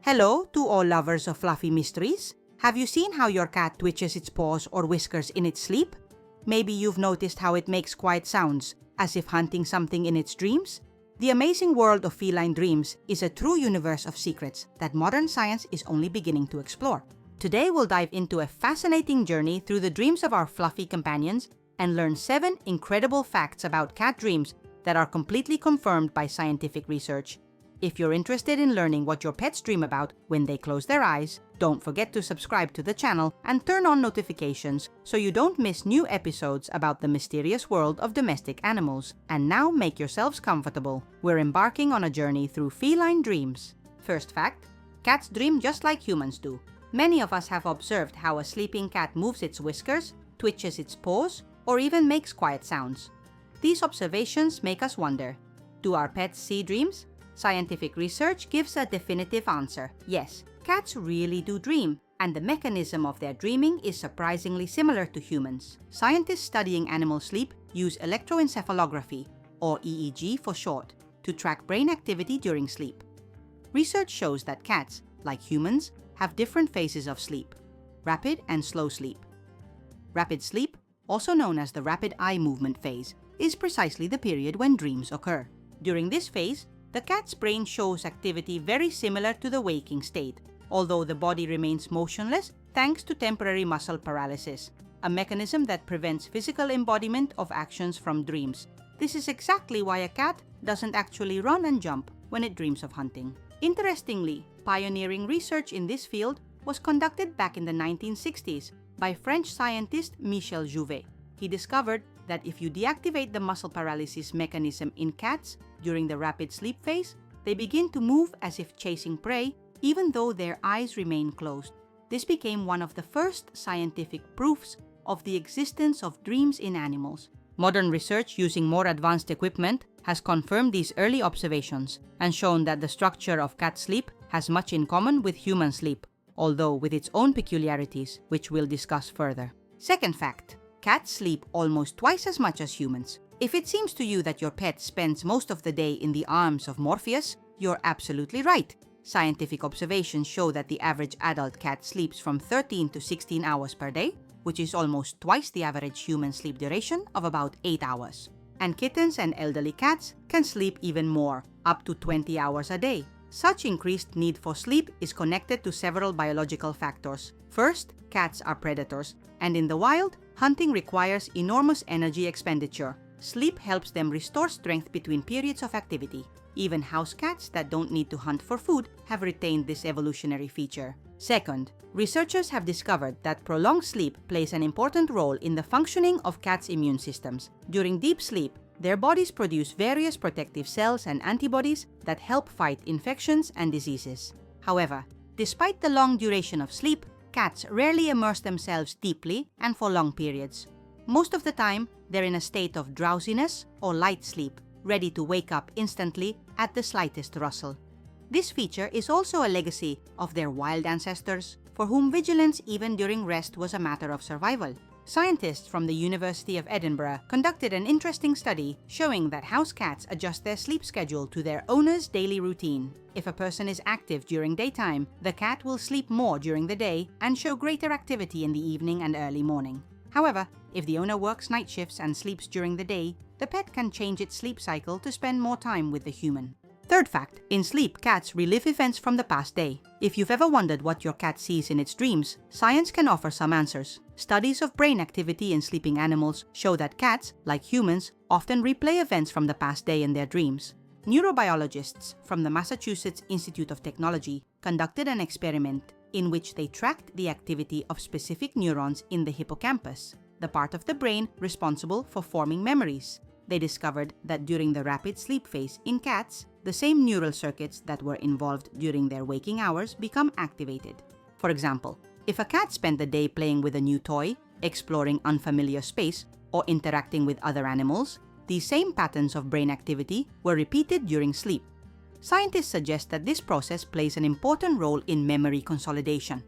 Hello to all lovers of fluffy mysteries. Have you seen how your cat twitches its paws or whiskers in its sleep? Maybe you've noticed how it makes quiet sounds, as if hunting something in its dreams? The amazing world of feline dreams is a true universe of secrets that modern science is only beginning to explore. Today we'll dive into a fascinating journey through the dreams of our fluffy companions and learn 7 incredible facts about cat dreams that are completely confirmed by scientific research. If you're interested in learning what your pets dream about when they close their eyes, don't forget to subscribe to the channel and turn on notifications so you don't miss new episodes about the mysterious world of domestic animals. And now make yourselves comfortable. We're embarking on a journey through feline dreams. First fact: cats dream just like humans do. Many of us have observed how a sleeping cat moves its whiskers, twitches its paws, or even makes quiet sounds. These observations make us wonder, do our pets see dreams? Scientific research gives a definitive answer. Yes, cats really do dream, and the mechanism of their dreaming is surprisingly similar to humans. Scientists studying animal sleep use electroencephalography, or EEG for short, to track brain activity during sleep. Research shows that cats, like humans, have different phases of sleep: rapid and slow sleep. Rapid sleep, also known as the rapid eye movement phase, is precisely the period when dreams occur. During this phase, the cat's brain shows activity very similar to the waking state, although the body remains motionless thanks to temporary muscle paralysis, a mechanism that prevents physical embodiment of actions from dreams. This is exactly why a cat doesn't actually run and jump when it dreams of hunting. Interestingly, pioneering research in this field was conducted back in the 1960s by French scientist Michel Jouvet. He discovered that if you deactivate the muscle paralysis mechanism in cats during the rapid sleep phase, they begin to move as if chasing prey, even though their eyes remain closed. This became one of the first scientific proofs of the existence of dreams in animals. Modern research using more advanced equipment has confirmed these early observations and shown that the structure of cat sleep has much in common with human sleep, although with its own peculiarities, which we'll discuss further. Second fact: cats sleep almost twice as much as humans. If it seems to you that your pet spends most of the day in the arms of Morpheus, you're absolutely right. Scientific observations show that the average adult cat sleeps from 13 to 16 hours per day, which is almost twice the average human sleep duration of about 8 hours. And kittens and elderly cats can sleep even more, up to 20 hours a day. Such increased need for sleep is connected to several biological factors. First, cats are predators, and in the wild, hunting requires enormous energy expenditure. Sleep helps them restore strength between periods of activity. Even house cats that don't need to hunt for food have retained this evolutionary feature. Second, researchers have discovered that prolonged sleep plays an important role in the functioning of cats' immune systems. During deep sleep, their bodies produce various protective cells and antibodies that help fight infections and diseases. However, despite the long duration of sleep, cats rarely immerse themselves deeply and for long periods. Most of the time, they're in a state of drowsiness or light sleep, ready to wake up instantly at the slightest rustle. This feature is also a legacy of their wild ancestors, for whom vigilance even during rest was a matter of survival. Scientists from the University of Edinburgh conducted an interesting study showing that house cats adjust their sleep schedule to their owner's daily routine. If a person is active during daytime, the cat will sleep more during the day and show greater activity in the evening and early morning. However, if the owner works night shifts and sleeps during the day, the pet can change its sleep cycle to spend more time with the human. Third fact: in sleep, cats relive events from the past day. If you've ever wondered what your cat sees in its dreams, science can offer some answers. Studies of brain activity in sleeping animals show that cats, like humans, often replay events from the past day in their dreams. Neurobiologists from the Massachusetts Institute of Technology conducted an experiment in which they tracked the activity of specific neurons in the hippocampus, the part of the brain responsible for forming memories. They discovered that during the rapid sleep phase in cats, the same neural circuits that were involved during their waking hours become activated. For example, if a cat spent the day playing with a new toy, exploring unfamiliar space, or interacting with other animals, these same patterns of brain activity were repeated during sleep. Scientists suggest that this process plays an important role in memory consolidation,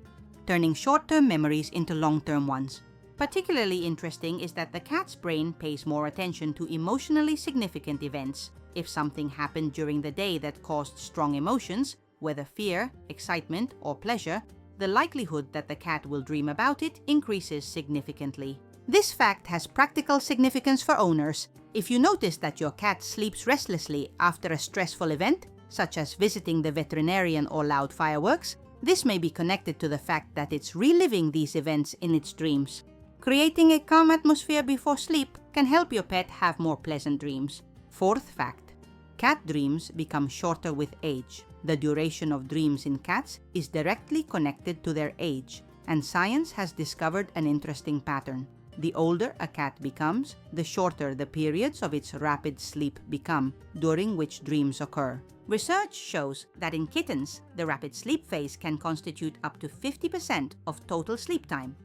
turning short-term memories into long-term ones. Particularly interesting is that the cat's brain pays more attention to emotionally significant events. If something happened during the day that caused strong emotions, whether fear, excitement, or pleasure, the likelihood that the cat will dream about it increases significantly. This fact has practical significance for owners. If you notice that your cat sleeps restlessly after a stressful event, such as visiting the veterinarian or loud fireworks, this may be connected to the fact that it's reliving these events in its dreams. Creating a calm atmosphere before sleep can help your pet have more pleasant dreams. Fourth fact: cat dreams become shorter with age. The duration of dreams in cats is directly connected to their age, and science has discovered an interesting pattern. The older a cat becomes, the shorter the periods of its rapid sleep become, during which dreams occur. Research shows that in kittens, the rapid sleep phase can constitute up to 50% of total sleep time.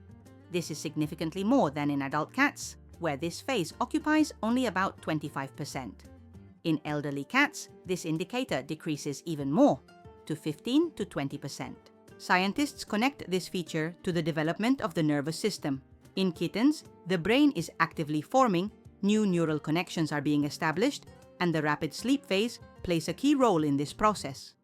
This is significantly more than in adult cats, where this phase occupies only about 25%. In elderly cats, this indicator decreases even more, to 15 to 20%. Scientists connect this feature to the development of the nervous system. In kittens, the brain is actively forming, new neural connections are being established, and the rapid sleep phase plays a key role in this process.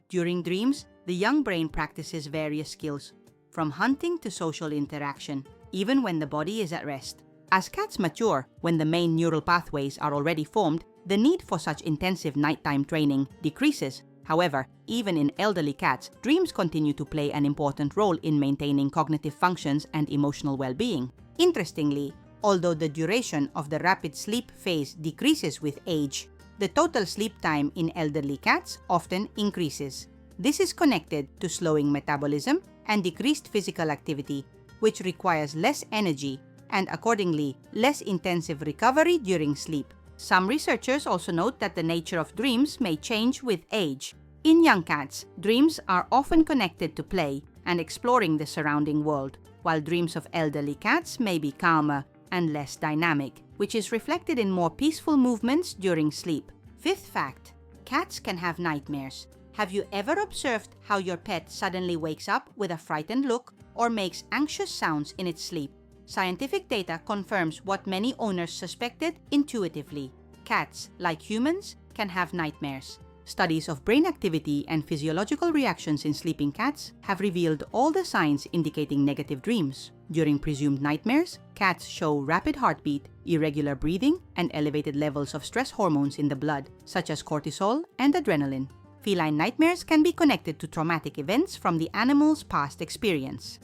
During dreams, the young brain practices various skills, from hunting to social interaction, even when the body is at rest. As cats mature, when the main neural pathways are already formed, the need for such intensive nighttime training decreases. However, even in elderly cats, dreams continue to play an important role in maintaining cognitive functions and emotional well-being. Interestingly, although the duration of the rapid sleep phase decreases with age, the total sleep time in elderly cats often increases. This is connected to slowing metabolism and decreased physical activity, which requires less energy and accordingly less intensive recovery during sleep. Some researchers also note that the nature of dreams may change with age. In young cats, dreams are often connected to play and exploring the surrounding world, while dreams of elderly cats may be calmer and less dynamic, which is reflected in more peaceful movements during sleep. Fifth fact: cats can have nightmares. Have you ever observed how your pet suddenly wakes up with a frightened look or makes anxious sounds in its sleep? Scientific data confirms what many owners suspected intuitively. Cats, like humans, can have nightmares. Studies of brain activity and physiological reactions in sleeping cats have revealed all the signs indicating negative dreams. During presumed nightmares, cats show rapid heartbeat, irregular breathing, and elevated levels of stress hormones in the blood, such as cortisol and adrenaline. Feline nightmares can be connected to traumatic events from the animal's past experience.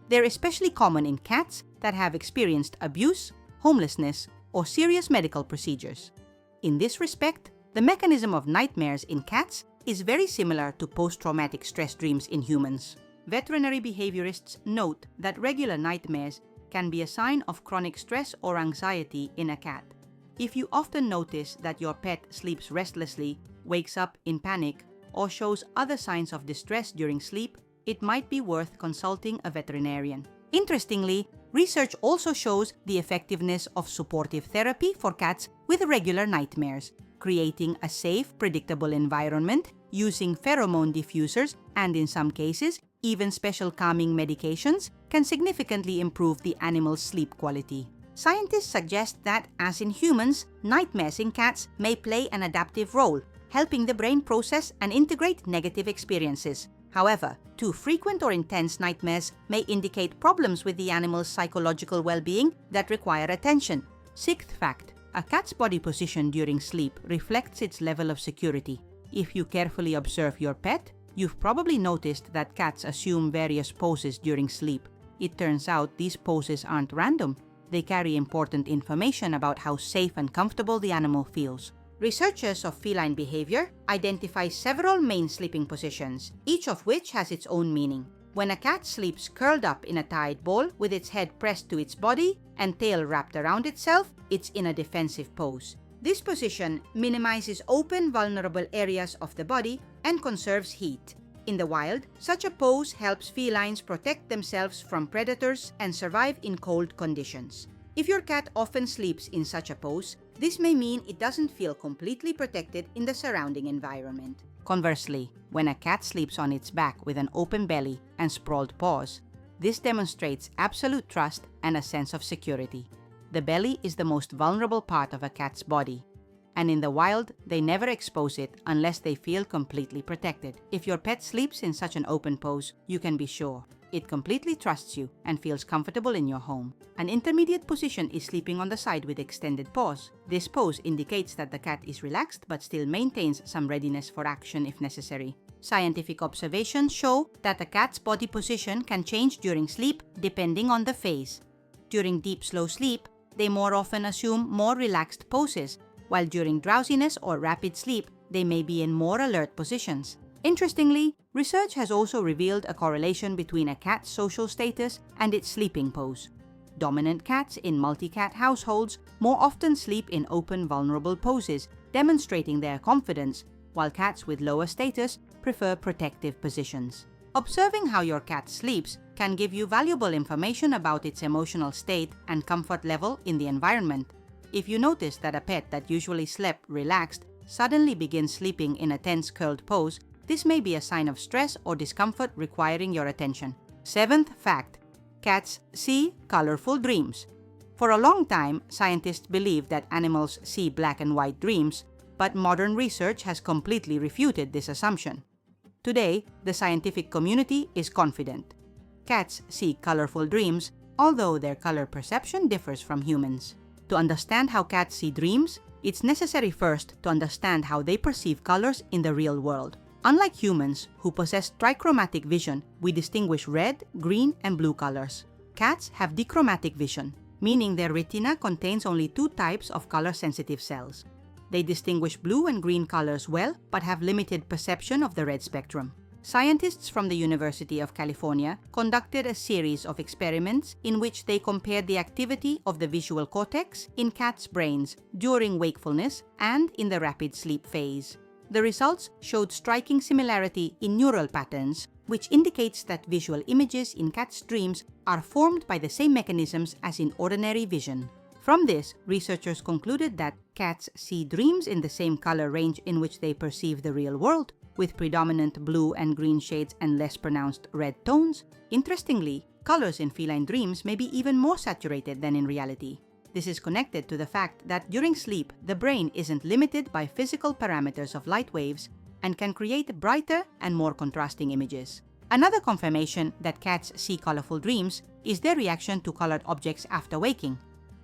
They're especially common in cats that have experienced abuse, homelessness, or serious medical procedures. In this respect, the mechanism of nightmares in cats is very similar to post-traumatic stress dreams in humans. Veterinary behaviorists note that regular nightmares can be a sign of chronic stress or anxiety in a cat. If you often notice that your pet sleeps restlessly, wakes up in panic, or shows other signs of distress during sleep, it might be worth consulting a veterinarian. Interestingly, research also shows the effectiveness of supportive therapy for cats with regular nightmares. Creating a safe, predictable environment using pheromone diffusers and, in some cases, even special calming medications can significantly improve the animal's sleep quality. Scientists suggest that, as in humans, nightmares in cats may play an adaptive role, helping the brain process and integrate negative experiences. However, too frequent or intense nightmares may indicate problems with the animal's psychological well-being that require attention. Sixth fact: a cat's body position during sleep reflects its level of security. If you carefully observe your pet, you've probably noticed that cats assume various poses during sleep. It turns out these poses aren't random. They carry important information about how safe and comfortable the animal feels. Researchers of feline behavior identify several main sleeping positions, each of which has its own meaning. When a cat sleeps curled up in a tight ball with its head pressed to its body and tail wrapped around itself, it's in a defensive pose. This position minimizes open, vulnerable areas of the body and conserves heat. In the wild, such a pose helps felines protect themselves from predators and survive in cold conditions. If your cat often sleeps in such a pose, this may mean it doesn't feel completely protected in the surrounding environment. Conversely, when a cat sleeps on its back with an open belly and sprawled paws, this demonstrates absolute trust and a sense of security. The belly is the most vulnerable part of a cat's body. and in the wild, they never expose it unless they feel completely protected. If your pet sleeps in such an open pose, you can be sure it completely trusts you and feels comfortable in your home. An intermediate position is sleeping on the side with extended paws. This pose indicates that the cat is relaxed but still maintains some readiness for action if necessary. Scientific observations show that a cat's body position can change during sleep depending on the phase. During deep, slow sleep, they more often assume more relaxed poses, while during drowsiness or rapid sleep, they may be in more alert positions. Interestingly, research has also revealed a correlation between a cat's social status and its sleeping pose. Dominant cats in multi-cat households more often sleep in open, vulnerable poses, demonstrating their confidence, while cats with lower status prefer protective positions. Observing how your cat sleeps can give you valuable information about its emotional state and comfort level in the environment. If you notice that a pet that usually slept relaxed suddenly begins sleeping in a tense curled pose, this may be a sign of stress or discomfort requiring your attention. Seventh fact: cats see colorful dreams. For a long time, scientists believed that animals see black and white dreams, but modern research has completely refuted this assumption. Today, the scientific community is confident. Cats see colorful dreams, although their color perception differs from humans. To understand how cats see dreams, it's necessary first to understand how they perceive colors in the real world. Unlike humans, who possess trichromatic vision, we distinguish red, green, and blue colors. Cats have dichromatic vision, meaning their retina contains only two types of color-sensitive cells. They distinguish blue and green colors well, but have limited perception of the red spectrum. Scientists from the University of California conducted a series of experiments in which they compared the activity of the visual cortex in cats' brains during wakefulness and in the rapid sleep phase. The results showed striking similarity in neural patterns, which indicates that visual images in cats' dreams are formed by the same mechanisms as in ordinary vision. From this, researchers concluded that cats see dreams in the same color range in which they perceive the real world, with predominant blue and green shades and less pronounced red tones. Interestingly, colors in feline dreams may be even more saturated than in reality. This is connected to the fact that during sleep, the brain isn't limited by physical parameters of light waves and can create brighter and more contrasting images. Another confirmation that cats see colorful dreams is their reaction to colored objects after waking.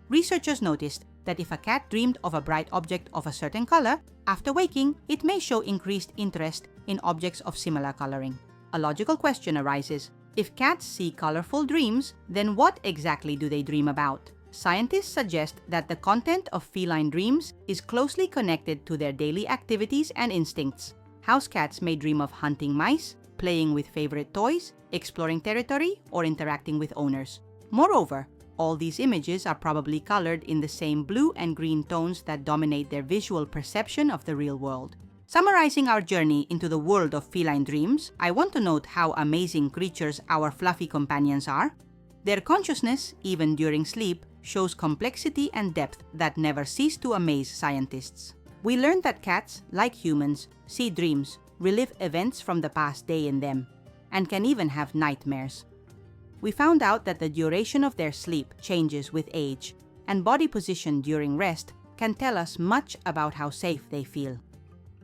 Researchers noticed that if a cat dreamed of a bright object of a certain color, after waking, it may show increased interest in objects of similar coloring. A logical question arises: if cats see colorful dreams, then what exactly do they dream about? Scientists suggest that the content of feline dreams is closely connected to their daily activities and instincts. House cats may dream of hunting mice, playing with favorite toys, exploring territory, or interacting with owners. Moreover, all these images are probably colored in the same blue and green tones that dominate their visual perception of the real world. Summarizing our journey into the world of feline dreams, I want to note how amazing creatures our fluffy companions are. Their consciousness, even during sleep, shows complexity and depth that never cease to amaze scientists. We learned that cats, like humans, see dreams, relive events from the past day in them, and can even have nightmares. We found out that the duration of their sleep changes with age, and body position during rest can tell us much about how safe they feel.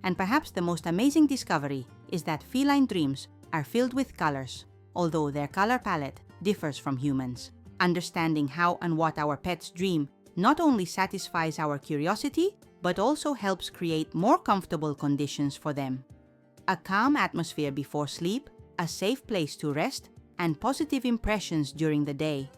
And perhaps the most amazing discovery is that feline dreams are filled with colors, although their color palette differs from humans. Understanding how and what our pets dream not only satisfies our curiosity, but also helps create more comfortable conditions for them. A calm atmosphere before sleep, a safe place to rest, and positive impressions during the day.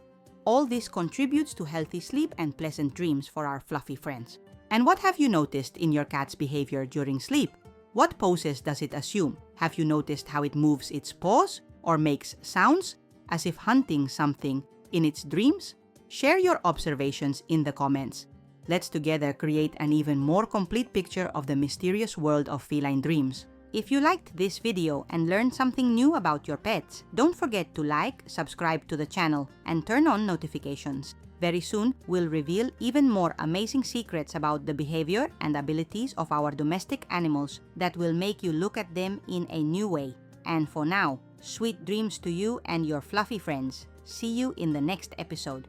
All this contributes to healthy sleep and pleasant dreams for our fluffy friends. And what have you noticed in your cat's behavior during sleep? What poses does it assume? Have you noticed how it moves its paws or makes sounds as if hunting something in its dreams? Share your observations in the comments. Let's together create an even more complete picture of the mysterious world of feline dreams. If you liked this video and learned something new about your pets, don't forget to like, subscribe to the channel, and turn on notifications. Very soon, we'll reveal even more amazing secrets about the behavior and abilities of our domestic animals that will make you look at them in a new way. And for now, sweet dreams to you and your fluffy friends. See you in the next episode.